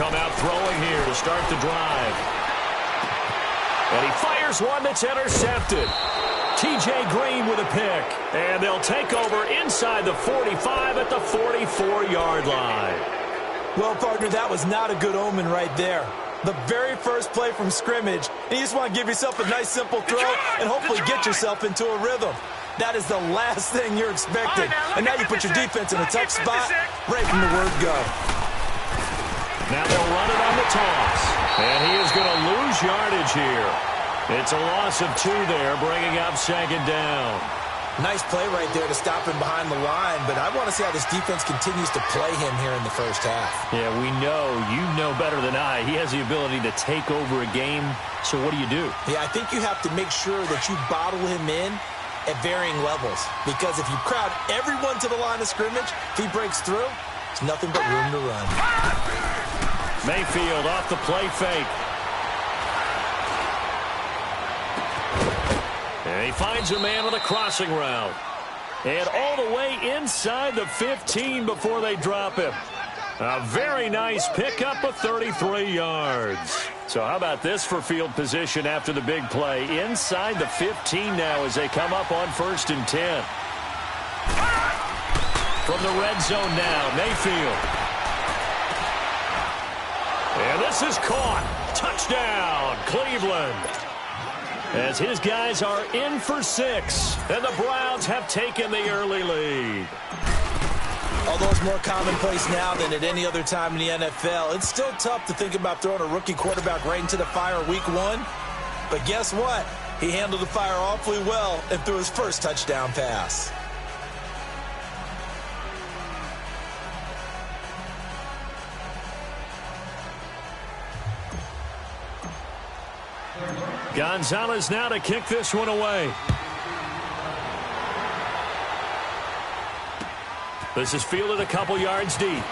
come out throwing here to start the drive. And he fires one that's intercepted. T.J. Green with a pick. And they'll take over inside the 45 at the 44-yard line. Well, partner, that was not a good omen right there. The very first play from scrimmage, and you just want to give yourself a nice, simple throw and hopefully get yourself into a rhythm. That is the last thing you're expecting. And now you put your defense in a tough spot right from the word go. Now they'll run it on the toss. And he is going to lose yardage here. It's a loss of 2 there, bringing up second down. Nice play right there to stop him behind the line, but I want to see how this defense continues to play him here in the first half. Yeah, you know better than I. He has the ability to take over a game, so what do you do? Yeah, I think you have to make sure that you bottle him in at varying levels, because if you crowd everyone to the line of scrimmage, if he breaks through, it's nothing but room to run. Mayfield off the play fake. And he finds a man with a crossing route. And all the way inside the 15 before they drop him. A very nice pickup of 33 yards. So how about this for field position after the big play? Inside the 15 now as they come up on 1st and 10. From the red zone now, Mayfield. And this is caught. Touchdown, Cleveland. As his guys are in for 6. And the Browns have taken the early lead. Although it's more commonplace now than at any other time in the NFL, it's still tough to think about throwing a rookie quarterback right into the fire week 1. But guess what? He handled the fire awfully well and threw his first touchdown pass. Gonzalez now to kick this one away. This is fielded a couple yards deep.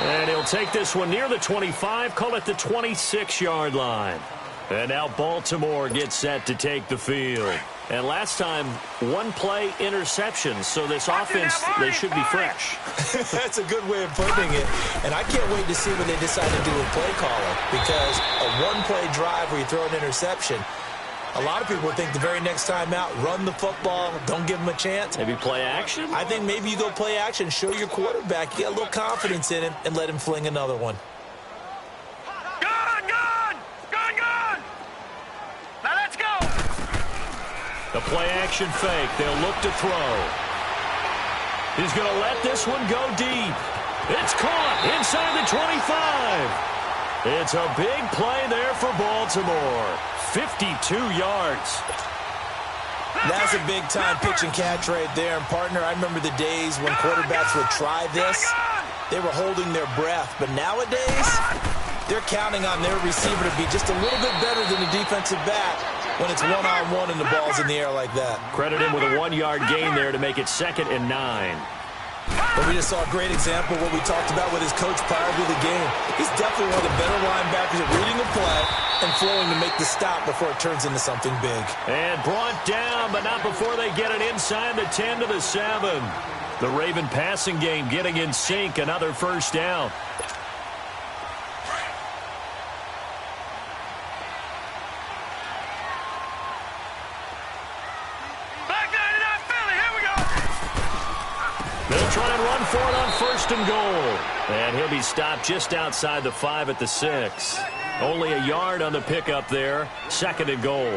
And he'll take this one near the 25, call it the 26-yard line. And now Baltimore gets set to take the field. And last time, 1 play interception, so this offense, they should be fresh. That's a good way of putting it. And I can't wait to see what they decide to do with play caller, because a 1-play drive where you throw an interception, a lot of people would think the very next time out, run the football, don't give them a chance. Maybe play action? I think maybe you go play action, show your quarterback, you get a little confidence in him, and let him fling another one. The play-action fake. They'll look to throw. He's going to let this one go deep. It's caught inside the 25. It's a big play there for Baltimore. 52 yards. That's a big-time pitch and catch right there. And, partner, I remember the days when quarterbacks would try this. They were holding their breath. But nowadays, they're counting on their receiver to be just a little bit better than the defensive back when it's one-on-one and the ball's in the air like that. Credit him with a 1-yard gain there to make it 2nd and 9. But we just saw a great example of what we talked about with his coach prior to the game. He's definitely one of the better linebackers at reading the play and flowing to make the stop before it turns into something big. And brought down, but not before they get it inside the 10 to the 7. The Raven passing game getting in sync, another first down. They'll try and run for it on 1st and goal. And he'll be stopped just outside the 5 at the 6. Only a yard on the pickup there. 2nd and goal.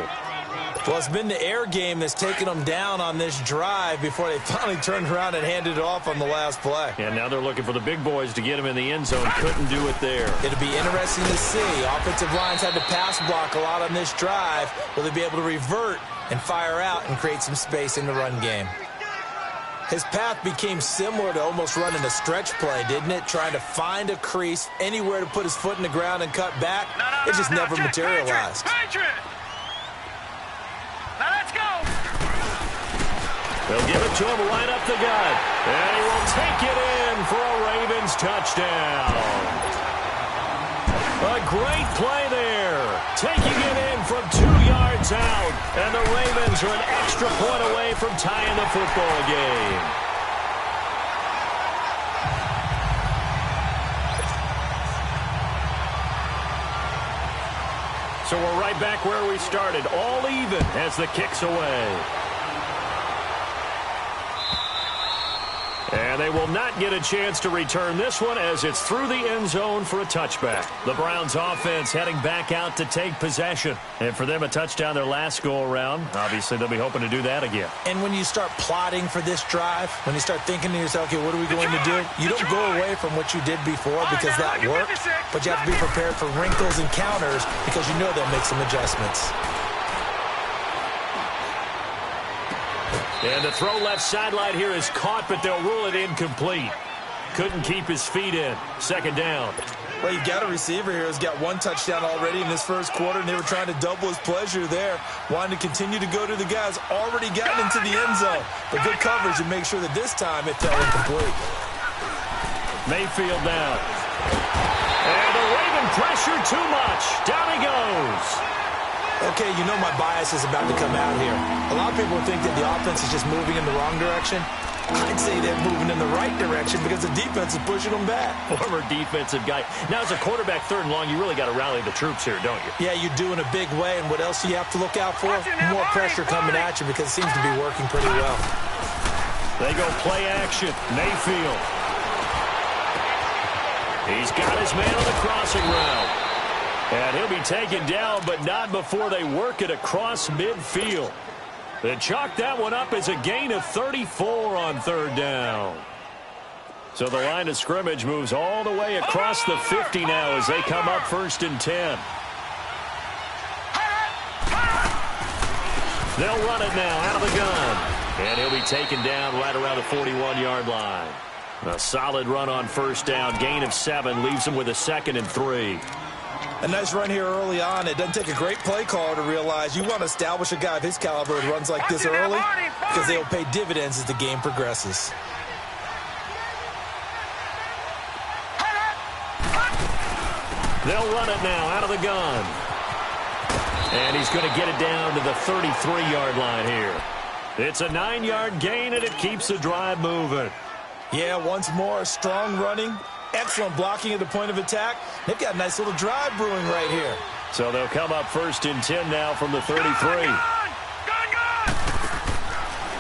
Well, it's been the air game that's taken them down on this drive before they finally turned around and handed it off on the last play. And now they're looking for the big boys to get him in the end zone. Couldn't do it there. It'll be interesting to see. Offensive lines had to pass block a lot on this drive. Will they be able to revert and fire out and create some space in the run game? His path became similar to almost running a stretch play, didn't it? Trying to find a crease, anywhere to put his foot in the ground and cut back. It just never materialized. Patriot. Now let's go. They'll give it to him right up the gut. And he will take it in for a Ravens touchdown. A great play there. Taking it in from 2 yards out. And the Ravens are an extra point away from tying the football game. So we're right back where we started, all even as the kick's away. And they will not get a chance to return this one as it's through the end zone for a touchback. The Browns offense heading back out to take possession. And for them, a touchdown their last go-around. Obviously, they'll be hoping to do that again. And when you start plotting for this drive, when you start thinking to yourself, okay, what are we going to do? You don't go away from what you did before because that worked, but you have to be prepared for wrinkles and counters because you know they'll make some adjustments. And the throw left sideline here is caught, but they'll rule it incomplete. Couldn't keep his feet in. Second down. Well, you've got a receiver here who's got one touchdown already in this first quarter, and they were trying to double his pleasure there, wanting to continue to go to the guys already gotten into the end zone. But good coverage to make sure that this time it fell incomplete. Mayfield down. And the Raven pressure too much. Down he goes. Okay, you know my bias is about to come out here. A lot of people think that the offense is just moving in the wrong direction. I'd say they're moving in the right direction because the defense is pushing them back. Former defensive guy. Now, as a quarterback, third and long, you really got to rally the troops here, don't you? Yeah, you do in a big way. And what else do you have to look out for? More pressure coming at you because it seems to be working pretty well. They go play action. Mayfield. He's got his man on the crossing route. And he'll be taken down, but not before they work it across midfield. They chalk that one up as a gain of 34 on third down. So the line of scrimmage moves all the way across the 50 now as they come up 1st and 10. They'll run it now out of the gun. And he'll be taken down right around the 41-yard line. A solid run on first down. Gain of 7 leaves them with a 2nd and 3. A nice run here early on. It doesn't take a great play caller to realize you want to establish a guy of his caliber who runs like this early because they will pay dividends as the game progresses. They'll run it now out of the gun. And he's going to get it down to the 33-yard line here. It's a 9-yard gain, and it keeps the drive moving. Yeah, once more, strong running. Excellent blocking at the point of attack. They've got a nice little drive brewing right here. So they'll come up 1st and 10 now from the 33.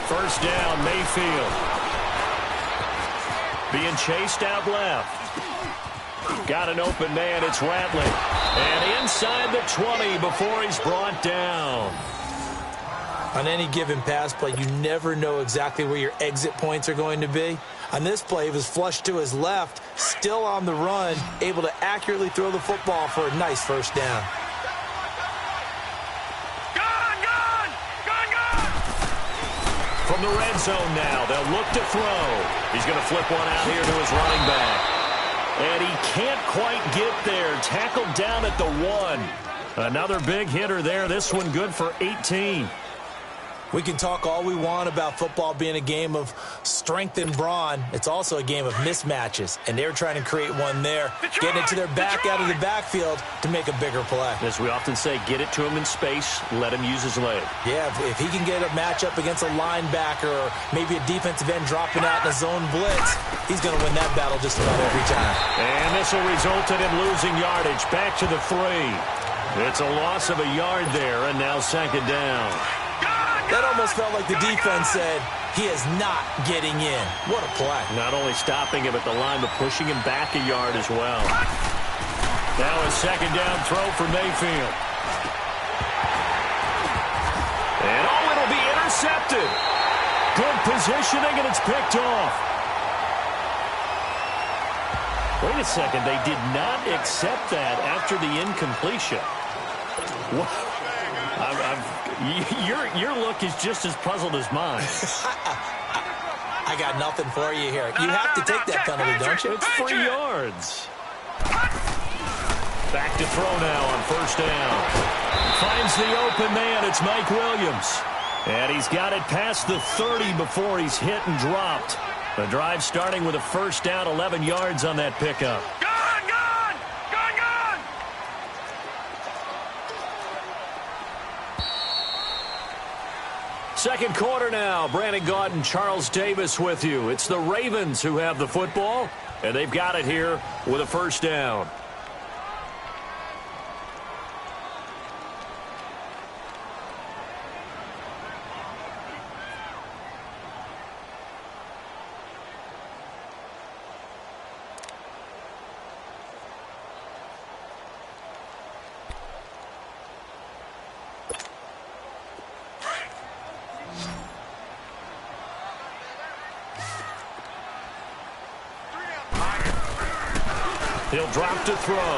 First down, Mayfield. Being chased out left. Got an open man, it's Ratley. And inside the 20 before he's brought down. On any given pass play, you never know exactly where your exit points are going to be. On this play, he was flushed to his left, still on the run, able to accurately throw the football for a nice first down. From the red zone now, they'll look to throw. He's going to flip one out here to his running back. And he can't quite get there. Tackled down at the 1. Another big hitter there. This one good for 18. We can talk all we want about football being a game of strength and brawn. It's also a game of mismatches, and they're trying to create one there, getting it to their back out of the backfield to make a bigger play. As we often say, get it to him in space, let him use his leg. Yeah, if he can get a matchup against a linebacker or maybe a defensive end dropping out in a zone blitz, he's going to win that battle just about every time. And this will result in him losing yardage. Back to the 3. It's a loss of a yard there, and now 2nd down. That almost felt like the defense said, he is not getting in. What a play. Not only stopping him at the line, but pushing him back a yard as well. Now a 2nd down throw for Mayfield. And it'll be intercepted. Good positioning, and it's picked off. Wait a second, they did not accept that after the incompletion. What? Your look is just as puzzled as mine. I got nothing for you here. You have to take that penalty, don't you? It's 3 yards. Back to throw now on first down. Finds the open man. It's Mike Williams. And he's got it past the 30 before he's hit and dropped. The drive starting with a first down, 11 yards on that pickup. Second quarter now. Brandon Gaudin and Charles Davis with you. It's the Ravens who have the football, and they've got it here with a first down. He'll drop to throw.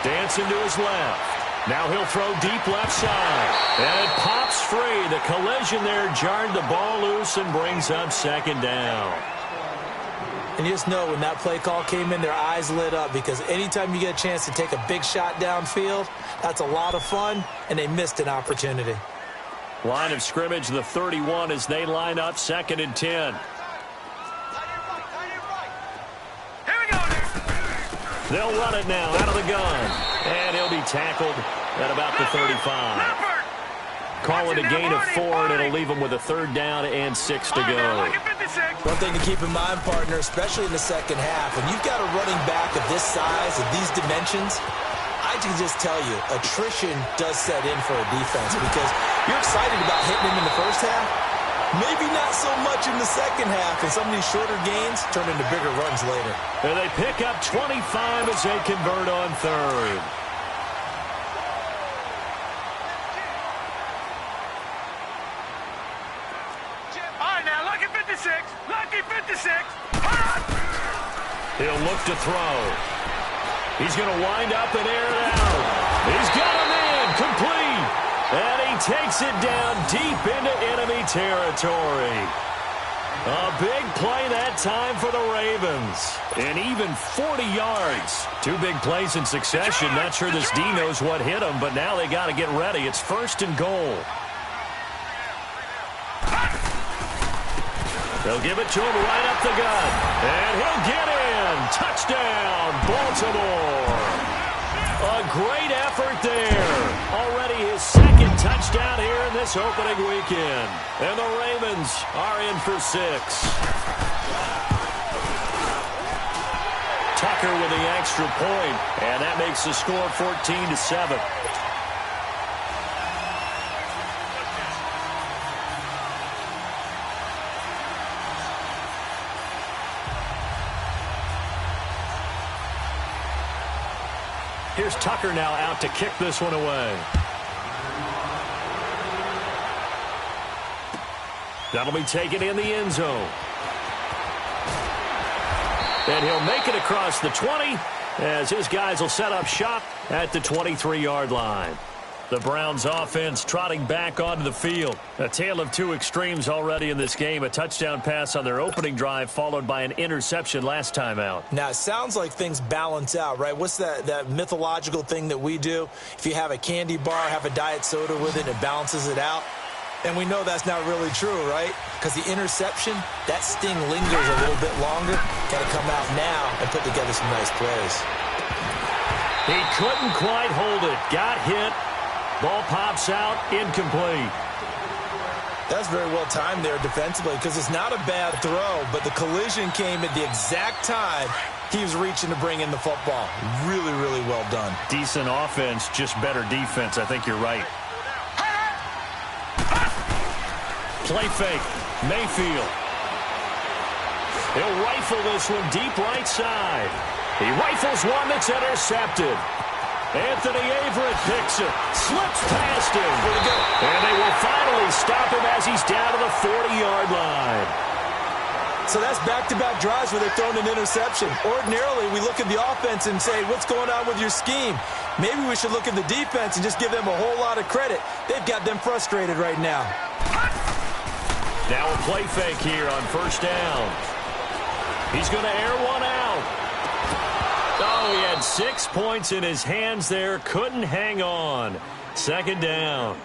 Dancing to his left. Now he'll throw deep left side. And it pops free. The collision there jarred the ball loose and brings up second down. And you just know when that play call came in, their eyes lit up, because anytime you get a chance to take a big shot downfield, that's a lot of fun, and they missed an opportunity. Line of scrimmage, the 31, as they line up 2nd and 10. They'll run it now out of the gun. And he'll be tackled at about the 35. Call it a gain of 4, and it'll leave him with a 3rd down and 6 to go. One thing to keep in mind, partner, especially in the second half, when you've got a running back of this size, of these dimensions, I can just tell you, attrition does set in for a defense, because you're excited about hitting him in the first half. Maybe not so much in the second half, and some of these shorter gains turn into bigger runs later. And they pick up 25 as they convert on 3rd. All right, now, lucky 56. Lucky 56. He'll look to throw. He's going to wind up and air it out. He's got him in, complete. And he takes it down deep into enemy territory. A big play that time for the Ravens. And even 40 yards. 2 big plays in succession. Not sure this D knows what hit him, but now they got to get ready. It's 1st and goal. They'll give it to him right up the gut. And he'll get in. Touchdown, Baltimore. A great effort there. Already his 2nd touchdown here in this opening weekend. And the Ravens are in for 6. Tucker with the extra point, and that makes the score 14-7. Here's Tucker now out to kick this one away. That'll be taken in the end zone. And he'll make it across the 20 as his guys will set up shop at the 23-yard line. The Browns offense trotting back onto the field. A tale of 2 extremes already in this game. A touchdown pass on their opening drive followed by an interception last time out. Now, it sounds like things balance out, right? What's that mythological thing that we do? If you have a candy bar, have a diet soda with it, it balances it out. And we know that's not really true, right? Because the interception, that sting lingers a little bit longer. Got to come out now and put together some nice plays. He couldn't quite hold it. Got hit. Ball pops out, incomplete. That's very well timed there defensively, because it's not a bad throw, but the collision came at the exact time he was reaching to bring in the football. Really, really well done. Decent offense, just better defense. I think you're right. Play fake. Mayfield. He'll rifle this one deep right side. He rifles one that's intercepted. Anthony Averett picks it. Slips past him. And they will finally stop him as he's down to the 40-yard line. So that's back-to-back drives where they've thrown an interception. Ordinarily, we look at the offense and say, what's going on with your scheme? Maybe we should look at the defense and just give them a whole lot of credit. They've got them frustrated right now. Now a play fake here on 1st down. He's going to air one out. Oh, he had 6 points in his hands there. Couldn't hang on. 2nd down.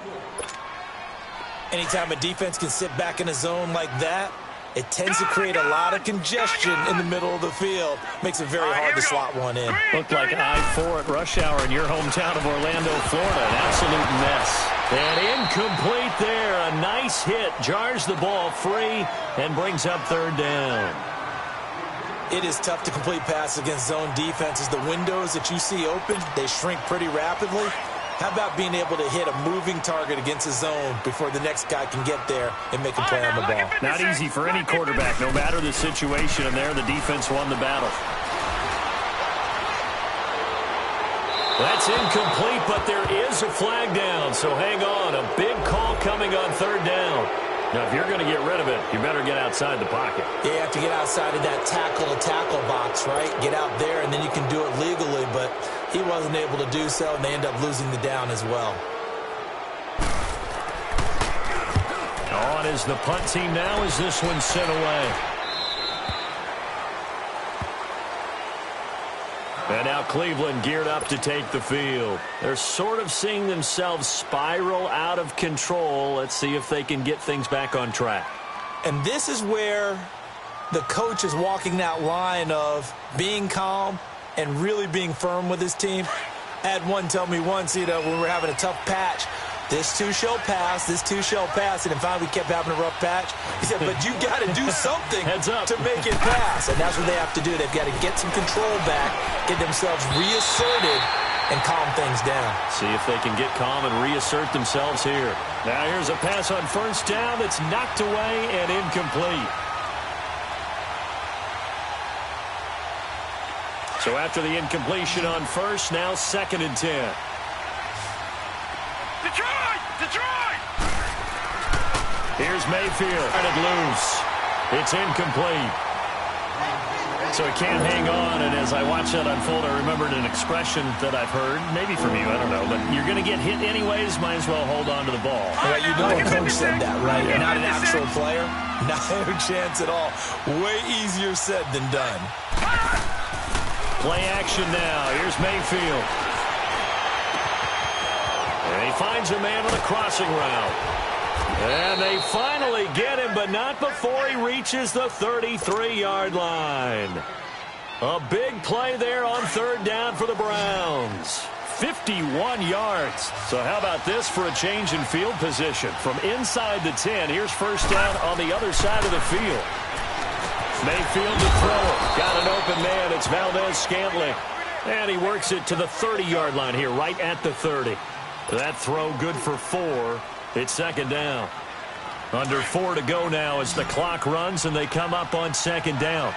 Anytime a defense can sit back in a zone like that, it tends to create a lot of congestion in the middle of the field. Makes it very hard to slot one in. Looked like I-4 at rush hour in your hometown of Orlando, Florida. An absolute mess. And incomplete there. A nice hit. Jars the ball free and brings up 3rd down. It is tough to complete passes against zone defenses. The windows that you see open, they shrink pretty rapidly. How about being able to hit a moving target against a zone before the next guy can get there and make a play on the ball? Not easy for any quarterback, no matter the situation, and there the defense won the battle. That's incomplete, but there is a flag down, so hang on. A big call coming on 3rd down. Now, if you're going to get rid of it, you better get outside the pocket. Yeah, you have to get outside of that tackle-to-tackle box, right? Get out there, and then you can do it legally, but he wasn't able to do so, and they end up losing the down as well. On is the punt team now as this one's sent away. And now Cleveland geared up to take the field. They're sort of seeing themselves spiral out of control. Let's see if they can get things back on track. And this is where the coach is walking that line of being calm and really being firm with his team. I had one tell me once, when we were having a tough patch, this too shall pass, this too shall pass, and then finally we kept having a rough patch. He said, but you got to do something to make it pass, and that's what they have to do. They've got to get some control back, get themselves reasserted, and calm things down. See if they can get calm and reassert themselves here. Now here's a pass on first down that's knocked away and incomplete. So after the incompletion on first, now 2nd and 10. Detroit! Here's Mayfield. It loose. It's incomplete. So he can't hang on, and as I watch that unfold, I remembered an expression that I've heard, maybe from you, I don't know, but you're going to get hit anyways, might as well hold on to the ball. Right, you know a coach said that, right? You're not an actual player. Not a chance at all. Way easier said than done. Play action now. Here's Mayfield. And he finds a man with a crossing route. And they finally get him, but not before he reaches the 33-yard line. A big play there on 3rd down for the Browns. 51 yards. So how about this for a change in field position? From inside the 10, here's first down on the other side of the field. Mayfield to throw it. Got an open man. It's Valdez-Scantling. And he works it to the 30-yard line here, right at the 30. That throw good for 4. It's 2nd down. Under 4 to go now as the clock runs and they come up on 2nd down.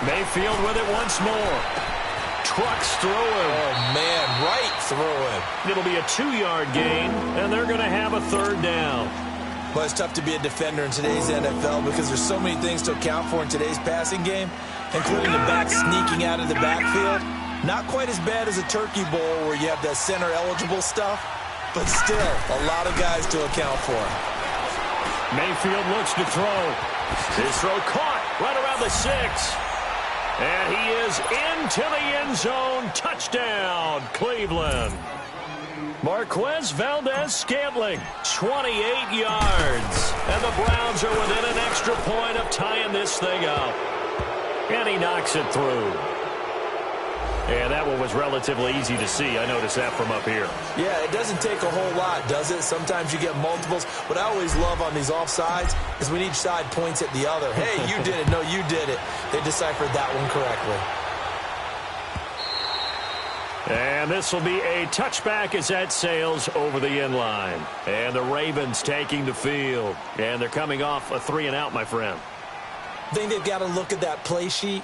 Mayfield with it once more. Trucks through him. Oh, man, right through him. It'll be a 2-yard gain, and they're going to have a 3rd down. Well, it's tough to be a defender in today's NFL because there's so many things to account for in today's passing game, including the back sneaking out of the backfield. Not quite as bad as a turkey bowl where you have the center-eligible stuff, but still a lot of guys to account for. Mayfield looks to throw. His throw caught right around the 6. And he is into the end zone. Touchdown, Cleveland. Marquez Valdez-Scantling, 28 yards. And the Browns are within an extra point of tying this thing up. And he knocks it through. And that one was relatively easy to see. I noticed that from up here. Yeah, it doesn't take a whole lot, does it? Sometimes you get multiples. What I always love on these offsides is when each side points at the other. Hey, you did it. No, you did it. They deciphered that one correctly. And this will be a touchback as that sails over the end line. And the Ravens taking the field. And they're coming off a 3-and-out, my friend. I think they've got to look at that play sheet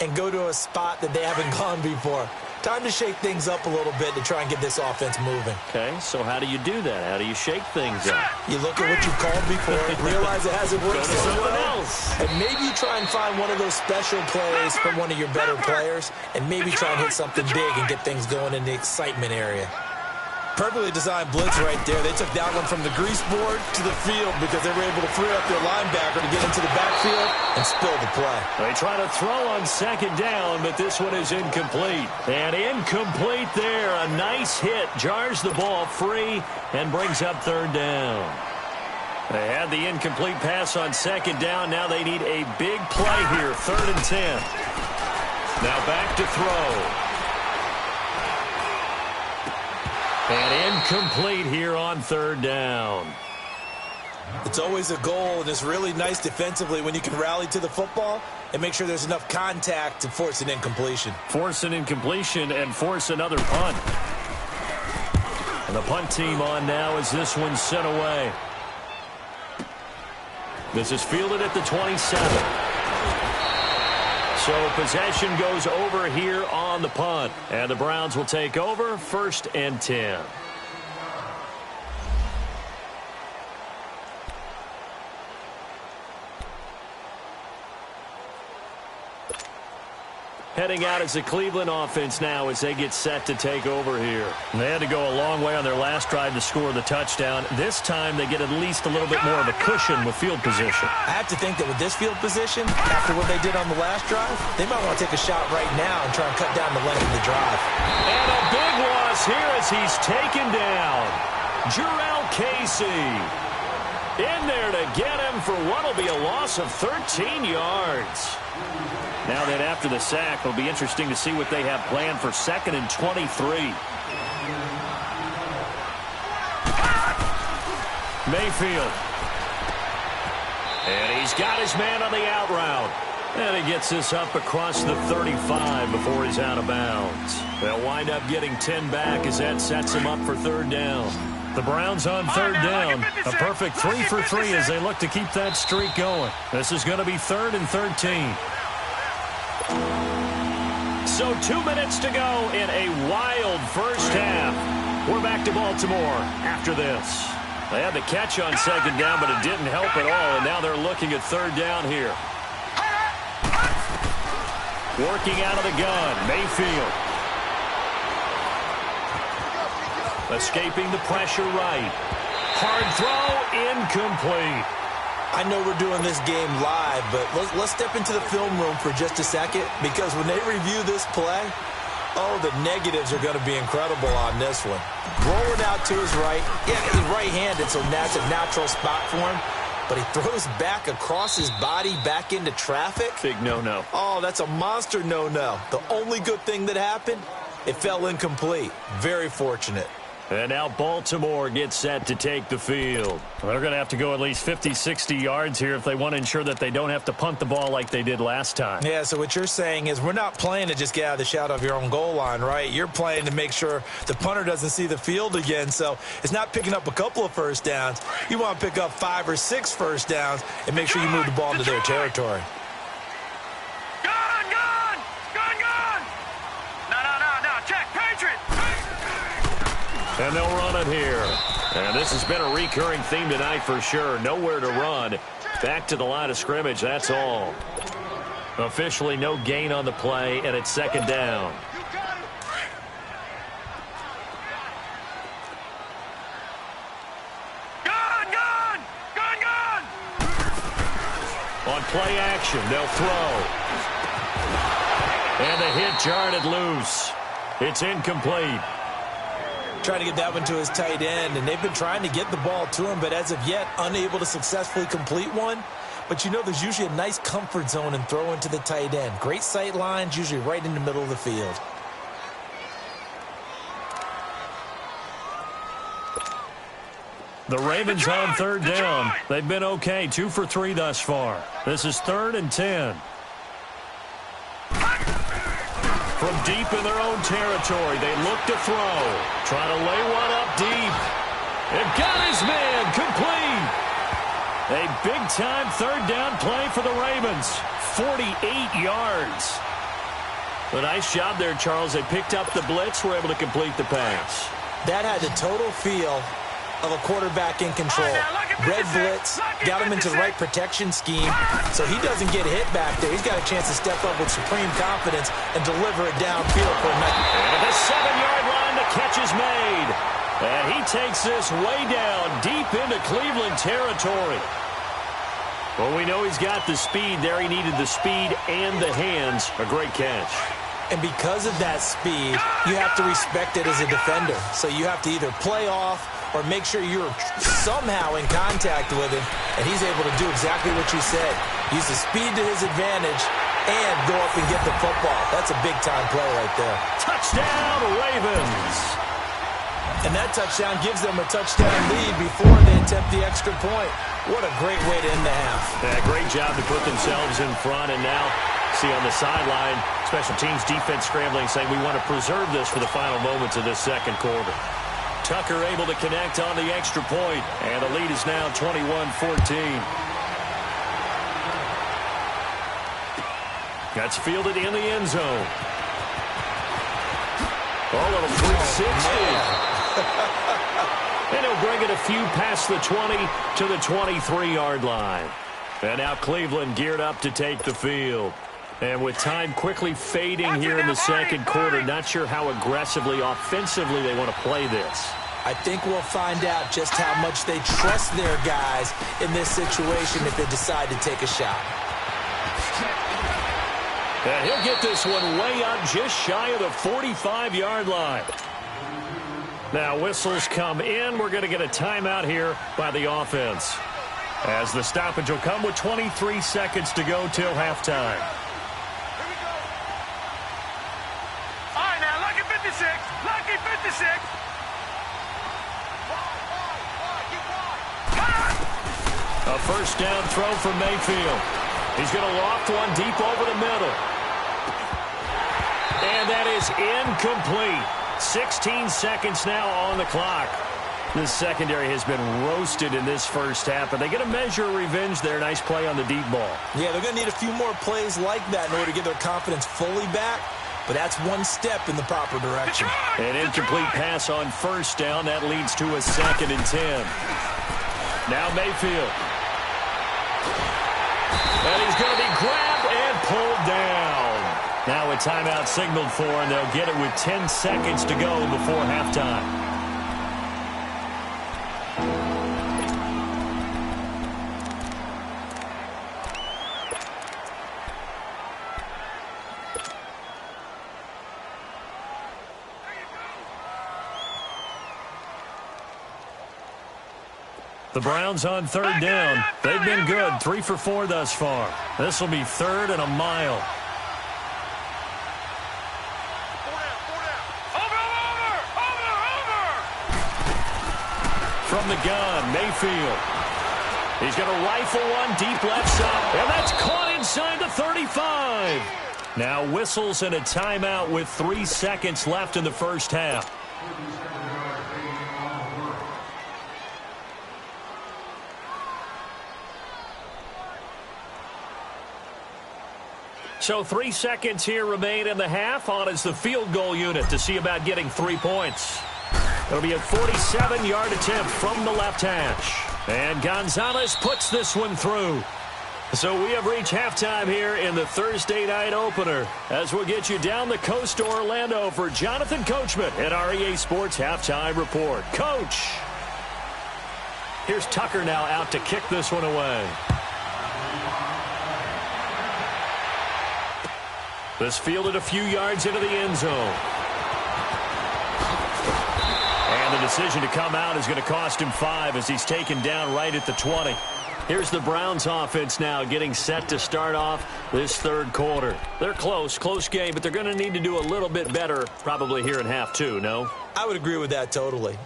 and go to a spot that they haven't gone before. Time to shake things up a little bit to try and get this offense moving. Okay, so how do you do that? How do you shake things up? You look at what you called before, realize it hasn't worked Go to so someone well, else. and maybe you try and find one of those special plays from one of your better players, and maybe try and hit something big and get things going in the excitement area. Perfectly designed blitz right there. They took that one from the grease board to the field because they were able to free up their linebacker to get into the backfield and spill the play. They try to throw on 2nd down, but this one is incomplete. And incomplete there. A nice hit. Jars the ball free and brings up 3rd down. They had the incomplete pass on 2nd down. Now they need a big play here. 3rd and 10. Now back to throw. And incomplete here on 3rd down. It's always a goal, and it's really nice defensively when you can rally to the football and make sure there's enough contact to force an incompletion. Force an incompletion and force another punt. And the punt team on now as this one's sent away. This is fielded at the 27. So possession goes over here on the punt. And the Browns will take over 1st and 10. Heading out as a Cleveland offense now as they get set to take over here. And they had to go a long way on their last drive to score the touchdown. This time they get at least a little bit more of a cushion with field position. I have to think that with this field position, after what they did on the last drive, they might want to take a shot right now and try and cut down the length of the drive. And a big loss here as he's taken down. Jurrell Casey in there to get him for what will be a loss of 13 yards. Now that after the sack, it'll be interesting to see what they have planned for 2nd and 23. Mayfield. And he's got his man on the out route. And he gets this up across the 35 before he's out of bounds. They'll wind up getting 10 back as that sets him up for 3rd down. The Browns on 3rd down. A perfect 3 for 3 as they look to keep that streak going. This is going to be 3rd and 13. So 2 minutes to go in a wild first half. We're back to Baltimore after this. They had the catch on 2nd down, but it didn't help at all, and now they're looking at 3rd down here. Working out of the gun, Mayfield. Escaping the pressure right. Hard throw, incomplete. I know we're doing this game live, but let's step into the film room for just a second, because when they review this play, oh, the negatives are going to be incredible on this one. Rolling out to his right. Yeah, he's right-handed, so that's a natural spot for him. But he throws back across his body back into traffic. Big no-no. Oh, that's a monster no-no. The only good thing that happened, it fell incomplete. Very fortunate. And now Baltimore gets set to take the field. They're going to have to go at least 50, 60 yards here if they want to ensure that they don't have to punt the ball like they did last time. Yeah, so what you're saying is we're not playing to just get out of the shadow of your own goal line, right? You're playing to make sure the punter doesn't see the field again. So it's not picking up a couple of first downs. You want to pick up 5 or 6 first downs and make sure you move the ball into their territory. And they'll run it here. And this has been a recurring theme tonight for sure. Nowhere to run. Back to the line of scrimmage, that's all. Officially no gain on the play, and it's 2nd down. On play action, they'll throw. And the hit jarred it loose. It's incomplete. Trying to get that one to his tight end, and they've been trying to get the ball to him, but as of yet, unable to successfully complete one. But you know there's usually a nice comfort zone and throw into the tight end. Great sight lines, usually right in the middle of the field. The Ravens on 3rd down. They've been okay, 2 for 3 thus far. This is 3rd and 10. From deep in their own territory, they look to throw. Trying to lay one up deep. They've got his man complete. A big-time 3rd down play for the Ravens. 48 yards. A nice job there, Charles. They picked up the blitz, were able to complete the pass. That had the total feel of a quarterback in control. Red blitz, got him into the right protection scheme, so he doesn't get hit back there. He's got a chance to step up with supreme confidence and deliver it downfield for a nice. And at the 7-yard line, the catch is made. And he takes this way down, deep into Cleveland territory. Well, we know he's got the speed there. He needed the speed and the hands. A great catch. And because of that speed, you have to respect it as a defender. So you have to either play off or make sure you're somehow in contact with him, and he's able to do exactly what you said. Use the speed to his advantage and go up and get the football. That's a big-time play right there. Touchdown, Ravens. And that touchdown gives them a touchdown lead before they attempt the extra point. What a great way to end the half. Yeah, great job to put themselves in front, and now see on the sideline, special teams defense scrambling, saying we want to preserve this for the final moments of this 2nd quarter. Tucker able to connect on the extra point, and the lead is now 21-14. That's fielded in the end zone. Oh, little 360. And he'll bring it a few past the 20 to the 23-yard line. And now Cleveland geared up to take the field. And with time quickly fading here in the second quarter, not sure how aggressively, offensively they want to play this. I think we'll find out just how much they trust their guys in this situation if they decide to take a shot. And he'll get this one way up just shy of the 45-yard line. Now whistles come in. We're going to get a timeout here by the offense, as the stoppage will come with 23 seconds to go till halftime. All right, now, lucky 56. Lucky 56. A first down throw for Mayfield. He's going to loft one deep over the middle. And that is incomplete. 16 seconds now on the clock. This secondary has been roasted in this first half, but they get a measure of revenge there. Nice play on the deep ball. Yeah, they're going to need a few more plays like that in order to get their confidence fully back, but that's one step in the proper direction. An incomplete pass on first down. That leads to a 2nd and 10. Now Mayfield. And he's going to be grabbed and pulled down. Now a timeout signaled for, and they'll get it with 10 seconds to go before halftime. The Browns on 3rd down. They've been good, 3 for 4 thus far. This will be 3rd and a mile. From the gun, Mayfield. He's going to rifle one deep left side, and that's caught inside the 35. Now whistles and a timeout with 3 seconds left in the first half. So 3 seconds here remain in the half. On is the field goal unit to see about getting 3 points. It'll be a 47-yard attempt from the left hash. And Gonzalez puts this one through. So we have reached halftime here in the Thursday night opener, as we'll get you down the coast to Orlando for Jonathan Coachman at our EA Sports Halftime Report. Coach! Here's Tucker now out to kick this one away. This fielded a few yards into the end zone. And the decision to come out is going to cost him 5 as he's taken down right at the 20. Here's the Browns offense now getting set to start off this third quarter. They're close game, but they're going to need to do a little bit better probably here in half 2, no? I would agree with that totally.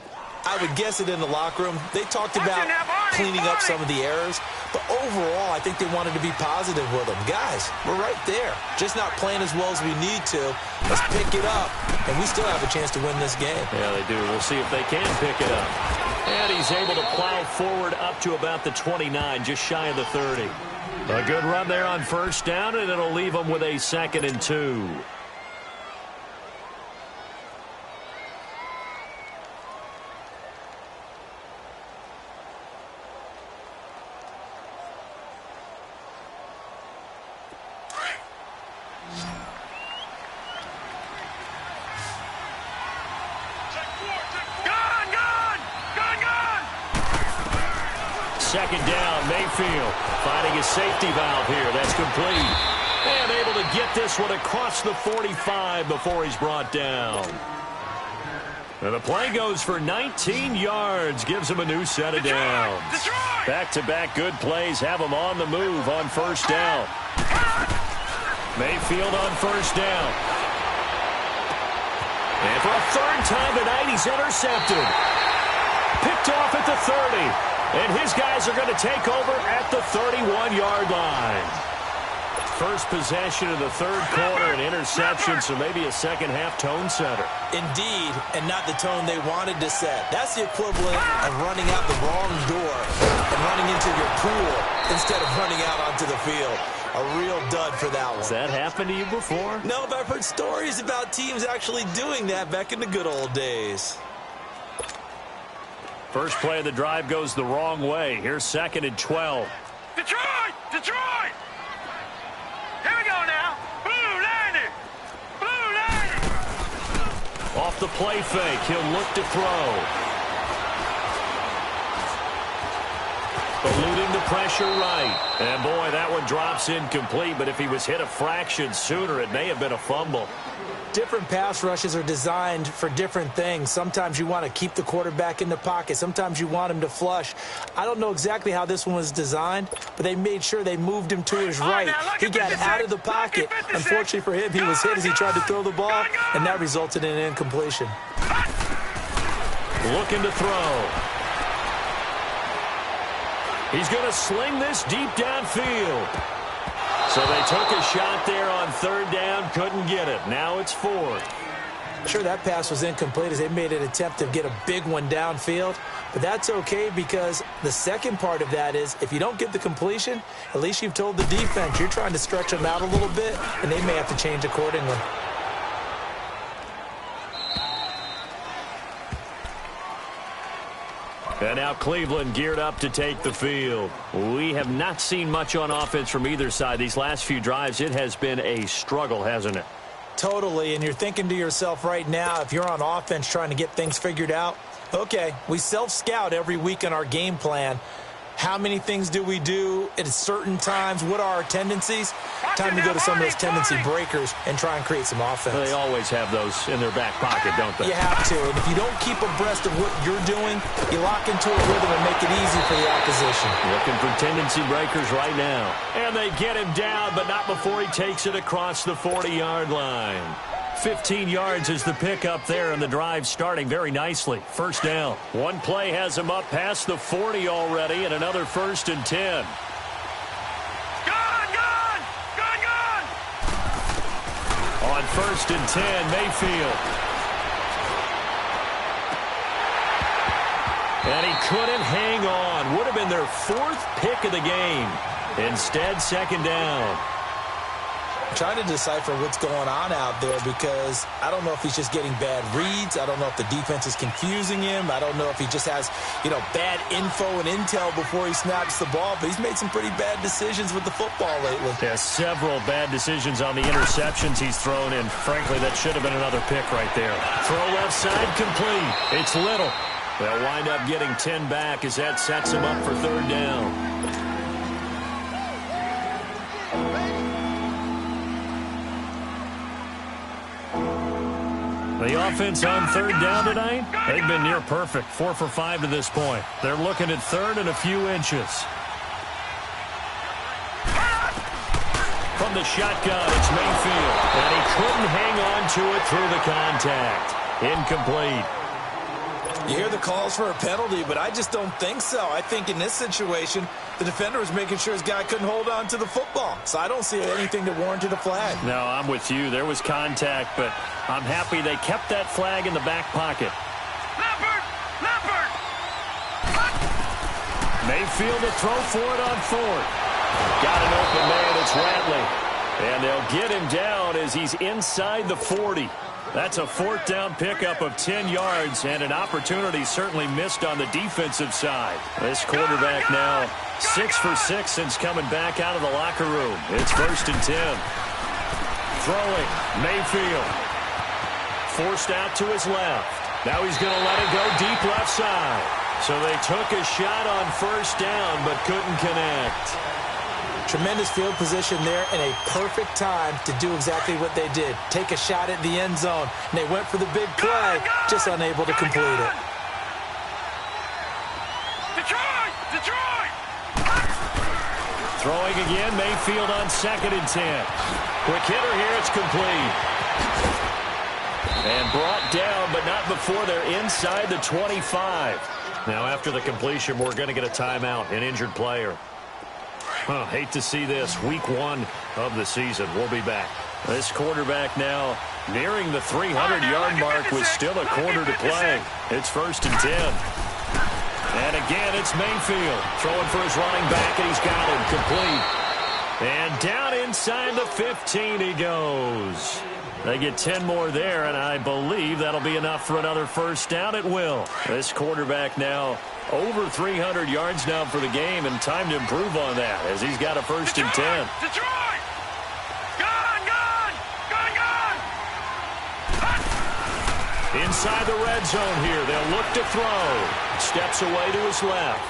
I would guess it in the locker room. They talked about cleaning up some of the errors, but overall, I think they wanted to be positive with them. Guys, we're right there. Just not playing as well as we need to. Let's pick it up, and we still have a chance to win this game. Yeah, they do. We'll see if they can pick it up. And he's able to plow forward up to about the 29, just shy of the 30. A good run there on first down, and it'll leave them with a 2nd and 2. Second down, Mayfield finding his safety valve here. That's complete. And able to get this one across the 45 before he's brought down. And the play goes for 19 yards. Gives him a new set of downs. Back-to-back good plays have him on the move on first down. Mayfield on first down. And for a third time tonight, he's intercepted. Picked off at the 30. And his guys are going to take over at the 31-yard line. First possession of the third quarter, an interception, so maybe a second-half tone setter. Indeed, and not the tone they wanted to set. That's the equivalent of running out the wrong door and running into your pool instead of running out onto the field. A real dud for that one. Has that happened to you before? No, but I've heard stories about teams actually doing that back in the good old days. First play of the drive goes the wrong way. Here's 2nd and 12. Detroit! Detroit! Here we go now. Off the play fake, he'll look to throw. Eluding the pressure right. And, boy, that one drops incomplete, but if he was hit a fraction sooner, it may have been a fumble. Different pass rushes are designed for different things. Sometimes you want to keep the quarterback in the pocket. Sometimes you want him to flush. I don't know exactly how this one was designed, but they made sure they moved him to his right. He got out of the pocket. Unfortunately for him, he was hit as he tried to throw the ball, and that resulted in an incompletion. Looking to throw. He's going to sling this deep downfield. So they took a shot there on third down, couldn't get it. Now it's fourth. Sure, that pass was incomplete as they made an attempt to get a big one downfield. But that's okay because the second part of that is if you don't get the completion, at least you've told the defense you're trying to stretch them out a little bit, and they may have to change accordingly. And now Cleveland geared up to take the field. We have not seen much on offense from either side. These last few drives, it has been a struggle, hasn't it? Totally, and you're thinking to yourself right now, if you're on offense trying to get things figured out, okay, we self-scout every week in our game plan. How many things do we do at certain times? What are our tendencies? Time to go to some of those tendency breakers and try and create some offense. They always have those in their back pocket, don't they? You have to. And if you don't keep abreast of what you're doing, you lock into a rhythm and make it easy for the opposition. Looking for tendency breakers right now. And they get him down, but not before he takes it across the 40-yard line. 15 yards is the pickup there, and the drive starting very nicely. First down. One play has him up past the 40 already, and another 1st and 10. Gone! On 1st and 10, Mayfield. And he couldn't hang on. Would have been their 4th pick of the game. Instead, second down. I'm trying to decipher what's going on out there because I don't know if he's just getting bad reads. I don't know if the defense is confusing him. I don't know if he just has, bad info and intel before he snaps the ball. But he's made some pretty bad decisions with the football lately. Yeah, several bad decisions on the interceptions he's thrown in. Frankly, that should have been another pick right there. Throw left side complete. It's Little. They'll wind up getting 10 back as that sets him up for third down. The offense on third down tonight, they've been near perfect. 4 for 5 to this point. They're looking at third and a few inches. From the shotgun, it's Mayfield. And he couldn't hang on to it through the contact. Incomplete. You hear the calls for a penalty, but I just don't think so. I think in this situation, the defender was making sure his guy couldn't hold on to the football. So I don't see anything that warranted a flag. No, I'm with you. There was contact, but I'm happy they kept that flag in the back pocket. Leopard! Mayfield to throw for it on 4th. Got an open man. It's Ratley. And they'll get him down as he's inside the 40. That's a 4th down pickup of 10 yards and an opportunity certainly missed on the defensive side. This quarterback now 6 for 6 since coming back out of the locker room. It's 1st and 10. Throwing, Mayfield. Forced out to his left. Now he's going to let it go deep left side. So they took a shot on 1st down but couldn't connect. Tremendous field position there and a perfect time to do exactly what they did. Take a shot at the end zone. And they went for the big play, just unable to complete it. Detroit! Throwing again, Mayfield on 2nd and 10. Quick hitter here, it's complete. And brought down, but not before they're inside the 25. Now after the completion, we're going to get a timeout, an injured player. Hate to see this. Week 1 of the season. We'll be back. This quarterback now nearing the 300-yard mark with still a quarter to play. It's 1st and 10. And again, it's Mayfield throwing for his running back, and he's got him complete. And down inside the 15 he goes. They get 10 more there, and I believe that'll be enough for another 1st down. It will. This quarterback now over 300 yards now for the game, and time to improve on that as he's got a 1st and 10. Detroit! Gone! inside the red zone here. They'll look to throw. Steps away to his left.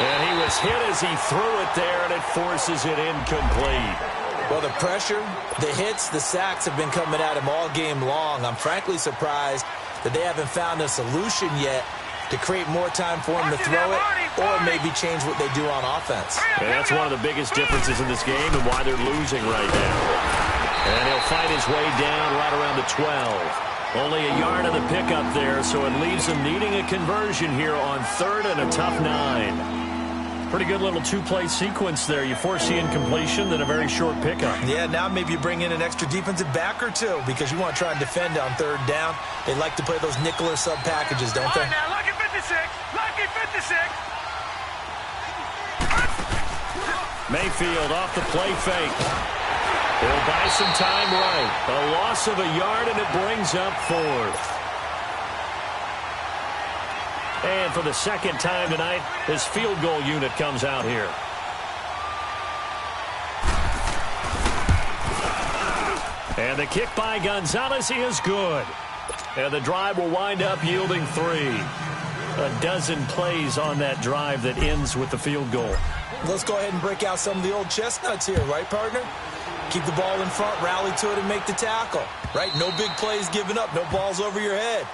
And he was hit as he threw it there, and it forces it incomplete. Well, the pressure, the hits, the sacks have been coming at him all game long. I'm frankly surprised that they haven't found a solution yet to create more time for him to throw it or maybe change what they do on offense. And that's one of the biggest differences in this game and why they're losing right now. And he'll fight his way down right around the 12. Only a yard of the pickup there, so it leaves him needing a conversion here on 3rd and a tough 9. Pretty good little two-play sequence there. You force the incompletion, then a very short pickup. Yeah, now maybe you bring in an extra defensive back or two because you want to try and defend on 3rd down. They like to play those nickel or sub packages, don't they? All right, now, lucky 56. Lucky 56. Mayfield off the play fake. He'll buy some time right. A loss of a yard, and it brings up 4th. And for the second time tonight, his field goal unit comes out here. And the kick by Gonzalez is good. And the drive will wind up yielding 3. A dozen plays on that drive that ends with the field goal. Let's go ahead and break out some of the old chestnuts here, right, partner? Keep the ball in front, rally to it, and make the tackle. Right? No big plays given up, no balls over your head.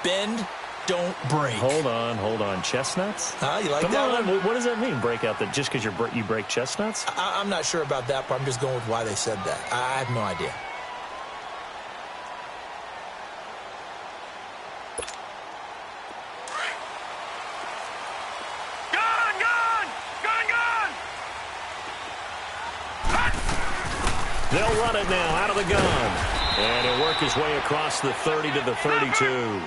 Bend, don't break. Hold on. Chestnuts? Huh? You like Come that on. one? What does that mean, break out? That just because you break chestnuts? I'm not sure about that, but I'm just going with why they said that. I have no idea. They'll run it now out of the gun. And he'll work his way across the 30 to the 32.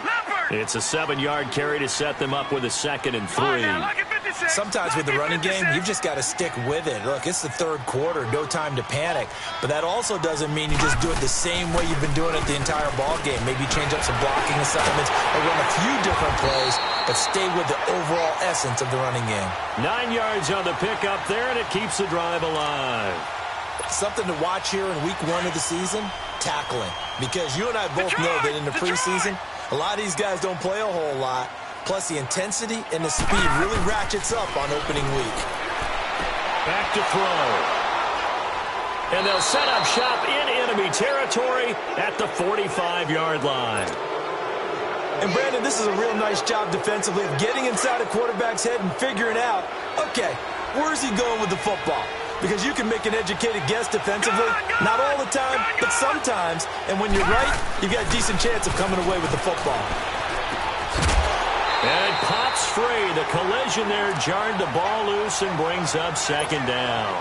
It's a 7-yard carry to set them up with a 2nd and 3. Sometimes with the running game, you've just got to stick with it. Look, it's the 3rd quarter, no time to panic. But that also doesn't mean you just do it the same way you've been doing it the entire ball game. Maybe change up some blocking assignments or run a few different plays, but stay with the overall essence of the running game. 9 yards on the pickup there, and it keeps the drive alive. Something to watch here in week 1 of the season, tackling. Because you and I both know that in the preseason, a lot of these guys don't play a whole lot. Plus, the intensity and the speed really ratchets up on opening week. Back to throw. And they'll set up shop in enemy territory at the 45-yard line. And, Brandon, this is a real nice job defensively of getting inside a quarterback's head and figuring out, okay, where's he going with the football? Because you can make an educated guess defensively, not all the time, but sometimes. And when you're right, you've got a decent chance of coming away with the football. And it pops free. The collision there jarred the ball loose and brings up 2nd down.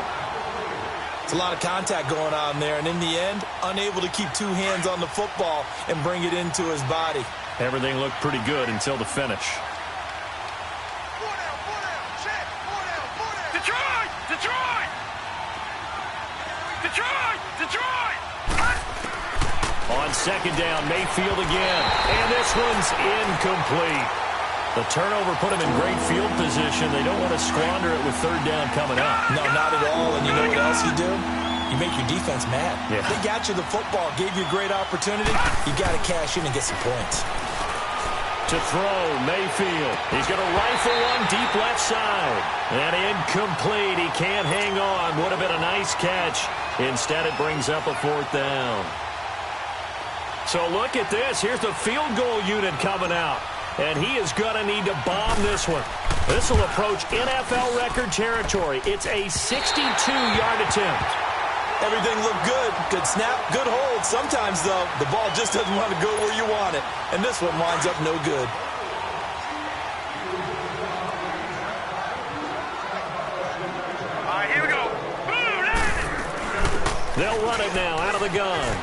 It's a lot of contact going on there, and in the end, unable to keep 2 hands on the football and bring it into his body. Everything looked pretty good until the finish. Detroit! On 2nd down, Mayfield again. And this one's incomplete. The turnover put him in great field position. They don't want to squander it with 3rd down coming up. No, not at all. And you know what else you do? You make your defense mad. Yeah. They got you the football, gave you a great opportunity. You got to cash in and get some points. To throw, Mayfield. He's going to rifle one deep left side. And incomplete. He can't hang on. Would have been a nice catch. Instead, it brings up a 4th down. So look at this. Here's the field goal unit coming out. And he is going to need to bomb this one. This will approach NFL record territory. It's a 62-yard attempt. Everything looked good. Good snap, good hold. Sometimes, though, the ball just doesn't want to go where you want it. And this one winds up no good. All right, here we go. They'll run it now out of the gun.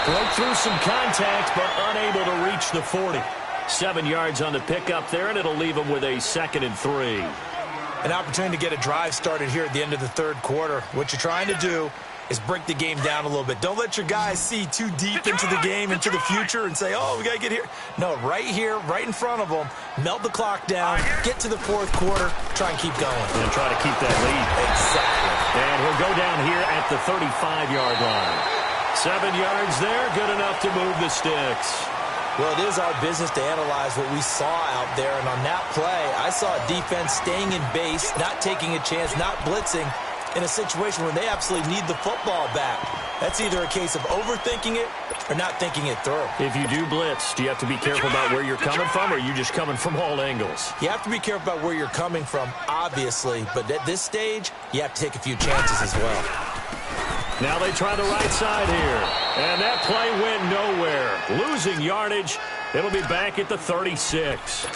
Broke through some contact, but unable to reach the 40. 7 yards on the pickup there, and it'll leave them with a 2nd and 3. An opportunity to get a drive started here at the end of the 3rd quarter. What you're trying to do is break the game down a little bit. Don't let your guys see too deep into the game, into the future, and say, oh, we got to get here. No, right here, right in front of them, melt the clock down, get to the 4th quarter, try and keep going. And try to keep that lead. Exactly. And he'll go down here at the 35-yard line. 7 yards there, good enough to move the sticks. Well, it is our business to analyze what we saw out there, and on that play, I saw a defense staying in base, not taking a chance, not blitzing, in a situation where they absolutely need the football back. That's either a case of overthinking it or not thinking it through. If you do blitz, do you have to be careful about where you're coming from, or are you just coming from all angles? You have to be careful about where you're coming from, obviously, but at this stage, you have to take a few chances as well. Now they try the right side here. And that play went nowhere. Losing yardage. It'll be back at the 36.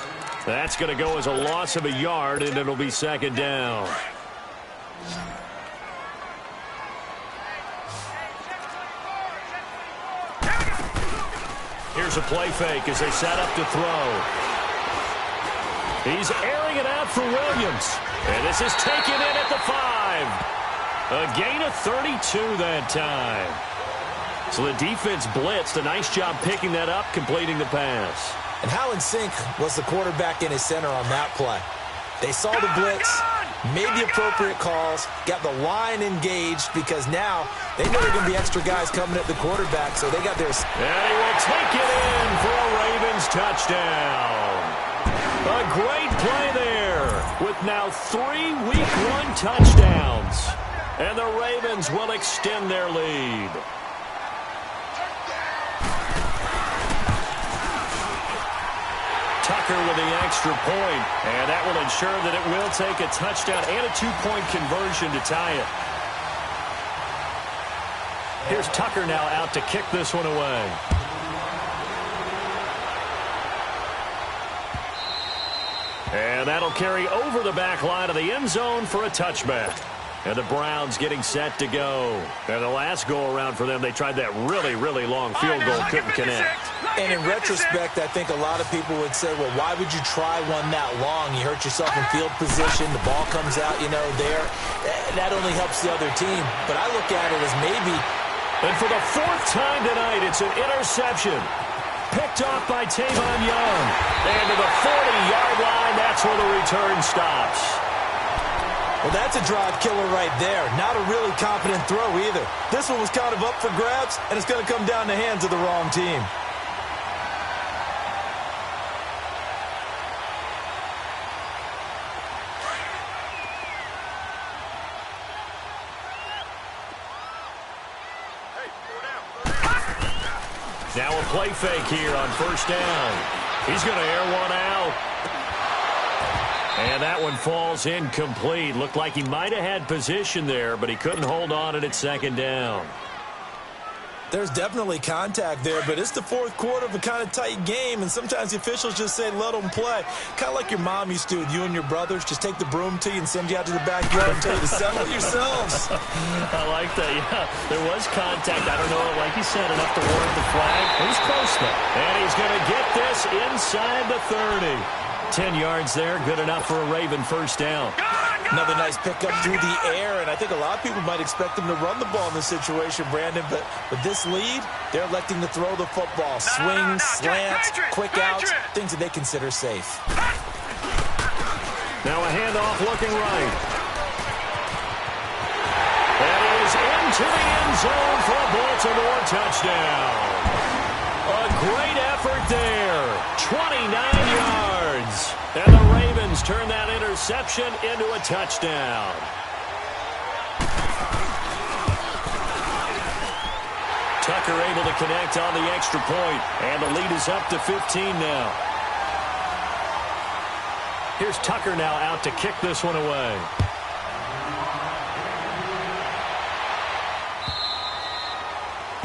That's going to go as a loss of a yard, and it'll be second down. Here's a play fake as they set up to throw. He's airing it out for Williams. And this is taken in at the 5. A gain of 32 that time. So the defense blitzed. A nice job picking that up, completing the pass. And how in sync was the quarterback in his center on that play? They saw the blitz, made the appropriate calls, got the line engaged, because now they know there are going to be extra guys coming at the quarterback, so they got their... And he will take it in for a Ravens touchdown. A great play there with now 3 Week 1 touchdowns. And the Ravens will extend their lead. Tucker with the extra point, and that will ensure that it will take a touchdown and a 2-point conversion to tie it. Here's Tucker now out to kick this one away. And that'll carry over the back line of the end zone for a touchback. And the Browns getting set to go. And the last go-around for them, they tried that really, really long field goal, couldn't connect. And in retrospect, I think a lot of people would say, well, why would you try one that long? You hurt yourself in field position. The ball comes out, there. That only helps the other team. But I look at it as maybe... And for the 4th time tonight, it's an interception. Picked off by Tavon Young. And to the 40-yard line, that's where the return stops. Well, that's a drive killer right there. Not a really confident throw either. This one was kind of up for grabs, and it's going to come down the hands of the wrong team. Now a play fake here on first down. He's going to air one out. And that one falls incomplete. Looked like he might have had position there, but he couldn't hold on it at second down. There's definitely contact there, but it's the 4th quarter of a kind of tight game, and sometimes the officials just say, let them play. Kind of like your mom used to with you and your brothers. Just take the broom to you and send you out to the backyard and tell you to settle it yourselves. I like that, yeah. There was contact. I don't know, like you said, enough to warrant the flag. It was close, though. And he's going to get this inside the 30. 10 yards there, good enough for a Raven first down. Another nice pickup through the air, and I think a lot of people might expect them to run the ball in this situation, Brandon, but with this lead, they're electing to throw the football. Swings, slants, quick outs, things that they consider safe. Now a handoff looking right. That is into the end zone for a Baltimore touchdown. A great effort there. 29 yards. And the Ravens turn that interception into a touchdown. Tucker able to connect on the extra point, and the lead is up to 15 now. Here's Tucker now out to kick this one away.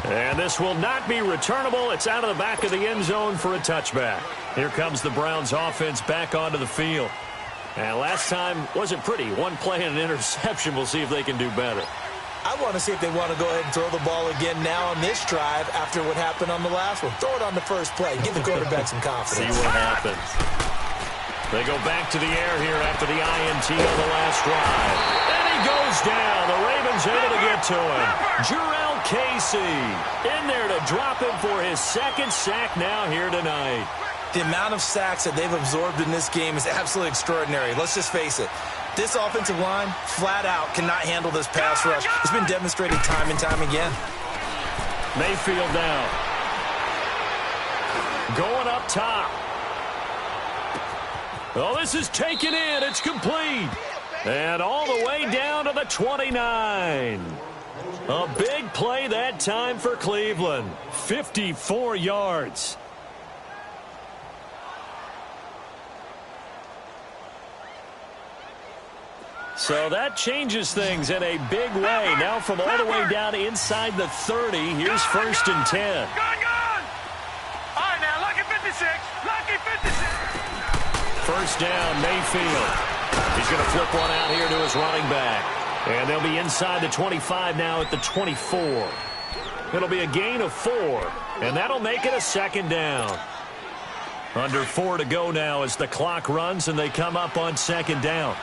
And this will not be returnable. It's out of the back of the end zone for a touchback. Here comes the Browns offense back onto the field. And last time wasn't pretty. One play and an interception. We'll see if they can do better. I want to see if they want to go ahead and throw the ball again now on this drive after what happened on the last one. Throw it on the first play. Give the quarterback some confidence. See what happens. They go back to the air here after the INT on the last drive. And he goes down. The Ravens able to get to him. Jurrell Casey in there to drop him for his 2nd sack now here tonight. The amount of sacks that they've absorbed in this game is absolutely extraordinary. Let's just face it. This offensive line, flat out, cannot handle this pass rush. It's been demonstrated time and time again. Mayfield now. Going up top. Oh, this is taken in. It's complete. And all the way down to the 29. A big play that time for Cleveland. 54 yards. So that changes things in a big way. Now from all the way down inside the 30, here's 1st and 10. Gone! All right, now, lucky 56. Lucky 56. First down, Mayfield. He's going to flip one out here to his running back. And they'll be inside the 25 now at the 24. It'll be a gain of 4, and that'll make it a 2nd down. Under 4 to go now as the clock runs, and they come up on 2nd down.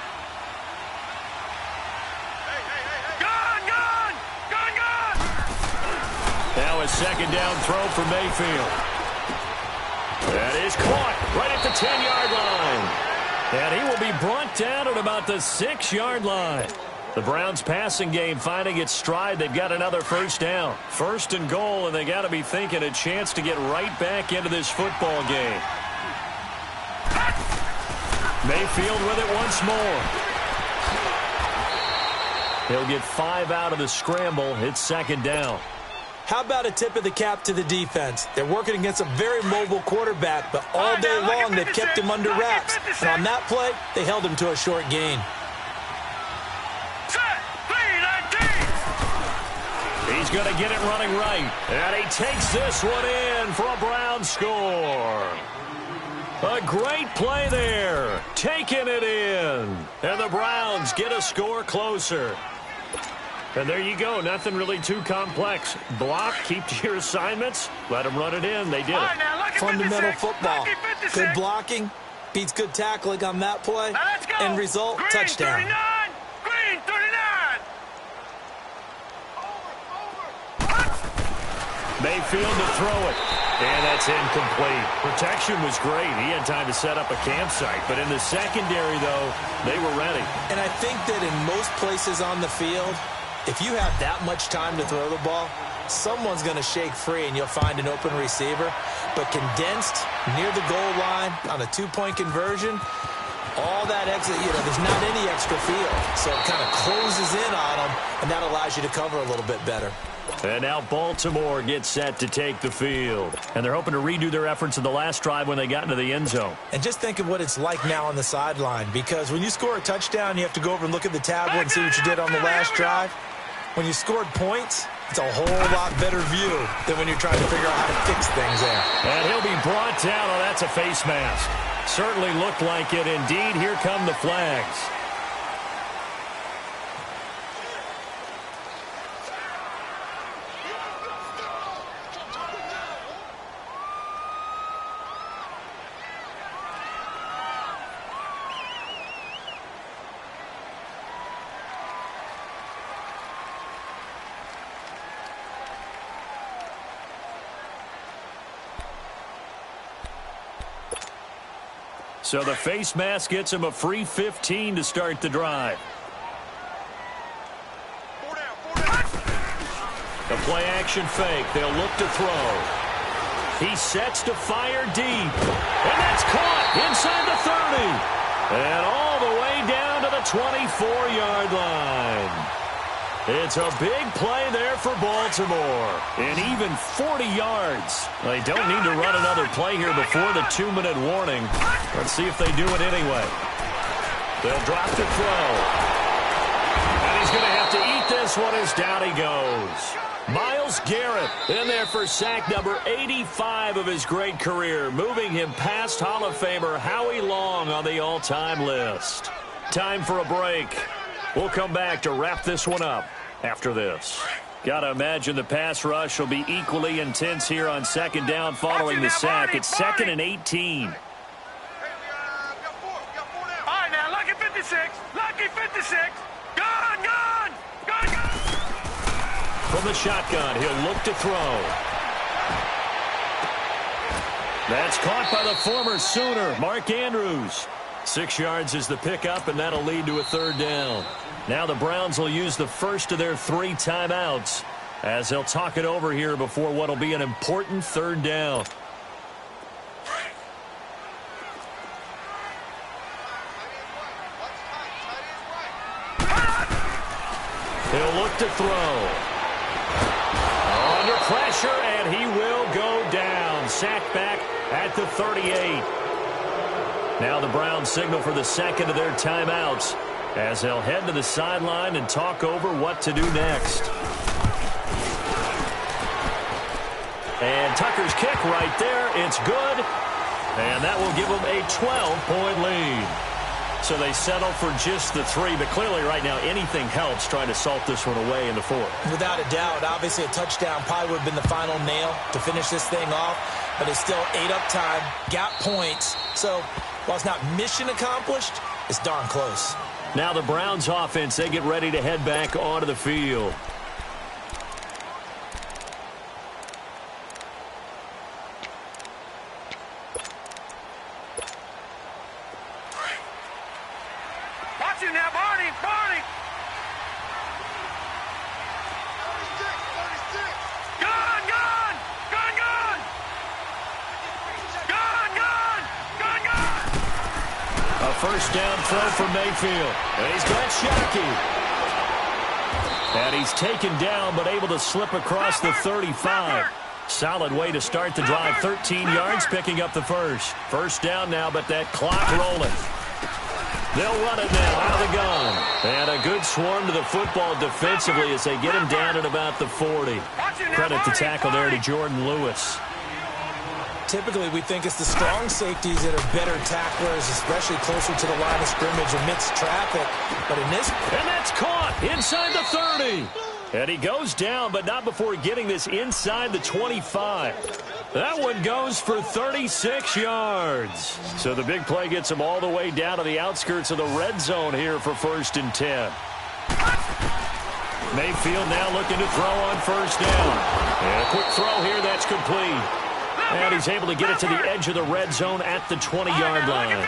Now a 2nd down throw for Mayfield. That is caught right at the 10-yard line. And he will be brought down at about the 6-yard line. The Browns passing game finding its stride. They've got another 1st down. 1st and goal, and they got to be thinking a chance to get right back into this football game. Mayfield with it once more. He'll get 5 out of the scramble. It's 2nd down. How about a tip of the cap to the defense? They're working against a very mobile quarterback, but all day long they've kept him under wraps. And on that play, they held him to a short gain. He's going to get it running right. And he takes this one in for a Browns score. A great play there. Taking it in. And the Browns get a score closer. And there you go. Nothing really too complex. Block, keep to your assignments, let them run it in. They did it. Fundamental football. Good blocking, beats good tackling on that play. End result, touchdown. 39. Green, 39. Mayfield to throw it. And that's incomplete. Protection was great. He had time to set up a campsite. But in the secondary, though, they were ready. And I think that in most places on the field, if you have that much time to throw the ball, someone's going to shake free and you'll find an open receiver. But condensed near the goal line on a 2-point conversion, all that exit, there's not any extra field. So it kind of closes in on them, and that allows you to cover a little bit better. And now Baltimore gets set to take the field. And they're hoping to redo their efforts in the last drive when they got into the end zone. And just think of what it's like now on the sideline, because when you score a touchdown, you have to go over and look at the tablet and see what you did on the last drive. When you scored points, it's a whole lot better view than when you're trying to figure out how to fix things there. And he'll be brought down. Oh, that's a face mask. Certainly looked like it. Indeed, here come the flags. So the face mask gets him a free 15 to start the drive. The play action fake. They'll look to throw. He sets to fire deep. And that's caught inside the 30. And all the way down to the 24-yard line. It's a big play there for Baltimore. And even 40 yards. They don't need to run another play here before the 2-minute warning. Let's see if they do it anyway. They'll drop the throw. And he's going to have to eat this one as down he goes. Myles Garrett in there for sack number 85 of his great career, moving him past Hall of Famer Howie Long on the all-time list. Time for a break. We'll come back to wrap this one up after this. Got to imagine the pass rush will be equally intense here on 2nd down following the sack. It's 2nd and 18. All right, now, lucky 56. Lucky 56. Gone. From the shotgun, he'll look to throw. That's caught by the former Sooner, Mark Andrews. 6 yards is the pickup, and that'll lead to a 3rd down. Now the Browns will use the first of their 3 timeouts as they'll talk it over here before what will be an important third down. He'll look to throw. Under pressure, and he will go down. Sacked back at the 38. Now the Browns signal for the second of their timeouts as they'll head to the sideline and talk over what to do next. And Tucker's kick right there. It's good. And that will give them a 12-point lead. So they settle for just the 3, but clearly right now anything helps trying to salt this one away in the 4th. Without a doubt, obviously a touchdown probably would have been the final nail to finish this thing off, but it's still ate up time, got points. So while it's not mission accomplished, it's darn close. Now the Browns offense, they get ready to head back onto the field. Watch him now, Barney! Barney! Gun! Gun! Gun! Gun! Gun! Gun! Gun! Gun! A first down throw for Mayfield. And he's got Shockey. And he's taken down, but able to slip across the 35. Solid way to start the drive. 13 yards, picking up the first. First down now, but that clock rolling. They'll run it now out of the gun. And a good swarm to the football defensively as they get him down at about the 40. Credit the tackle there to Jordan Lewis. Typically, we think it's the strong safeties that are better tacklers, especially closer to the line of scrimmage amidst traffic. But in this... And that's caught inside the 30. And he goes down, but not before getting this inside the 25. That one goes for 36 yards. So the big play gets him all the way down to the outskirts of the red zone here for 1st and 10. Mayfield now looking to throw on first down. And a quick throw here, that's complete. And he's able to get it to the edge of the red zone at the 20-yard line.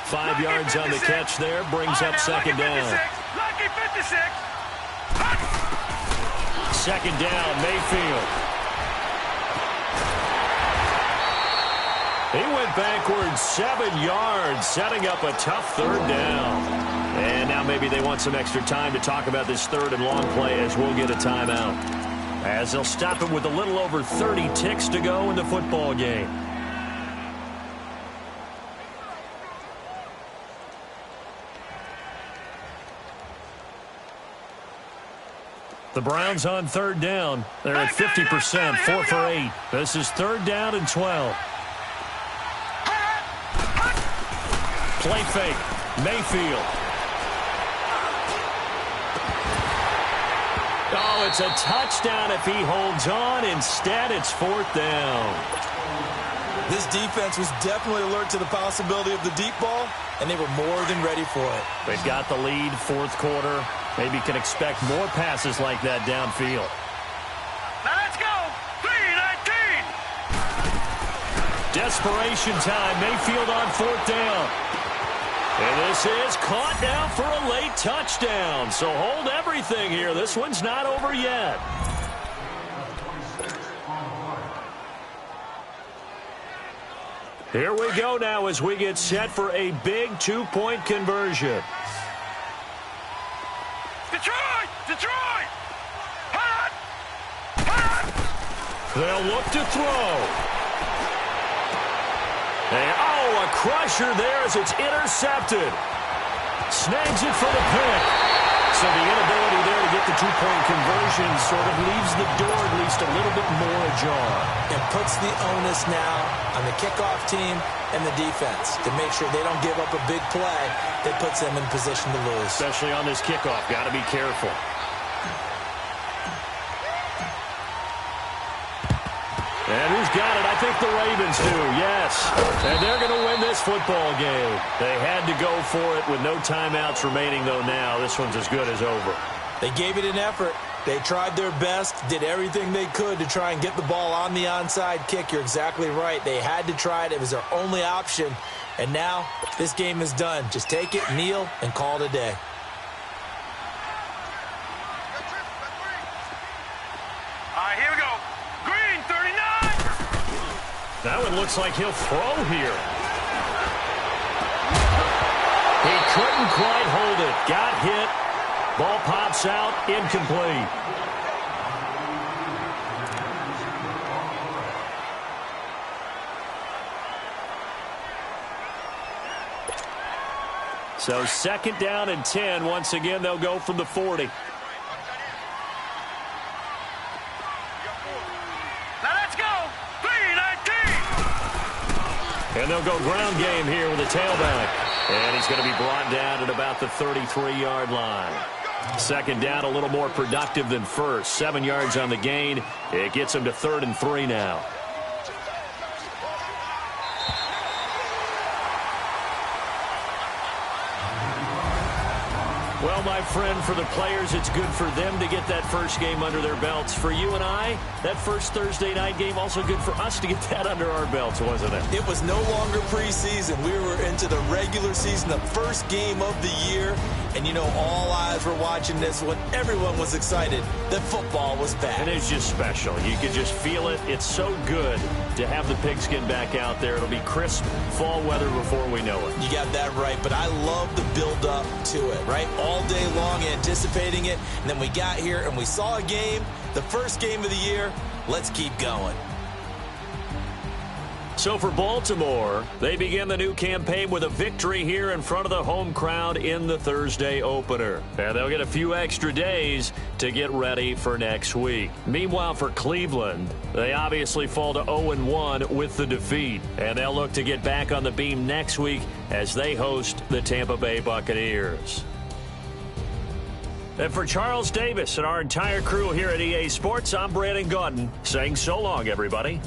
5 yards on the catch there, brings up second down. Lucky 56. Second down, Mayfield. He went backwards 7 yards, setting up a tough third down. And now maybe they want some extra time to talk about this third and long play as we'll get a timeout. As they'll stop it with a little over 30 ticks to go in the football game. The Browns on third down. They're at 50%, 4 for 8. This is third down and 12. Play fake. Mayfield. Oh, it's a touchdown if he holds on. Instead, it's 4th down. This defense was definitely alert to the possibility of the deep ball, and they were more than ready for it. They've got the lead, 4th quarter. Maybe can expect more passes like that downfield. Now let's go. 3:19. Desperation time. Mayfield on 4th down. And this is caught now for a late touchdown. So hold everything here. This one's not over yet. Here we go now as we get set for a big 2-point conversion. Detroit! Detroit! Hot! Hot! They'll look to throw. And, a crusher there as it's intercepted. Snags it for the pick. So the inability there to get the 2-point conversion sort of leaves the door at least a little bit more ajar. And puts the onus now on the kickoff team and the defense to make sure they don't give up a big play that puts them in position to lose. Especially on this kickoff. Got to be careful. And who's got it? I think the Ravens do, yes. And they're going to win this football game. They had to go for it with no timeouts remaining, though, now. This one's as good as over. They gave it an effort. They tried their best, did everything they could to try and get the ball on the onside kick. You're exactly right. They had to try it. It was their only option. And now this game is done. Just take it, kneel, and call it a day. That one looks like he'll throw here. He couldn't quite hold it. Got hit. Ball pops out. Incomplete. So 2nd down and 10. Once again, they'll go from the 40. Now let's go. 3-19. And they'll go ground game here with a tailback. And he's going to be brought down at about the 33-yard line. 2nd down, a little more productive than first. 7 yards on the gain. It gets him to 3rd and 3 now. Well, my friend, for the players, it's good for them to get that first game under their belts. For you and I, that first Thursday night game, also good for us to get that under our belts, wasn't it? It was no longer preseason. We were into the regular season, the first game of the year. And, you know, all eyes were watching this when everyone was excited that football was back. And it's just special. You could just feel it. It's so good to have the pigskin back out there. It'll be crisp fall weather before we know it. You got that right, but I love the build-up to it, right? All day long anticipating it, and then we got here and we saw a game, the first game of the year. Let's keep going. So for Baltimore, they begin the new campaign with a victory here in front of the home crowd in the Thursday opener. And they'll get a few extra days to get ready for next week. Meanwhile, for Cleveland, they obviously fall to 0-1 with the defeat. And they'll look to get back on the beam next week as they host the Tampa Bay Buccaneers. And for Charles Davis and our entire crew here at EA Sports, I'm Brandon Gaudin saying so long, everybody.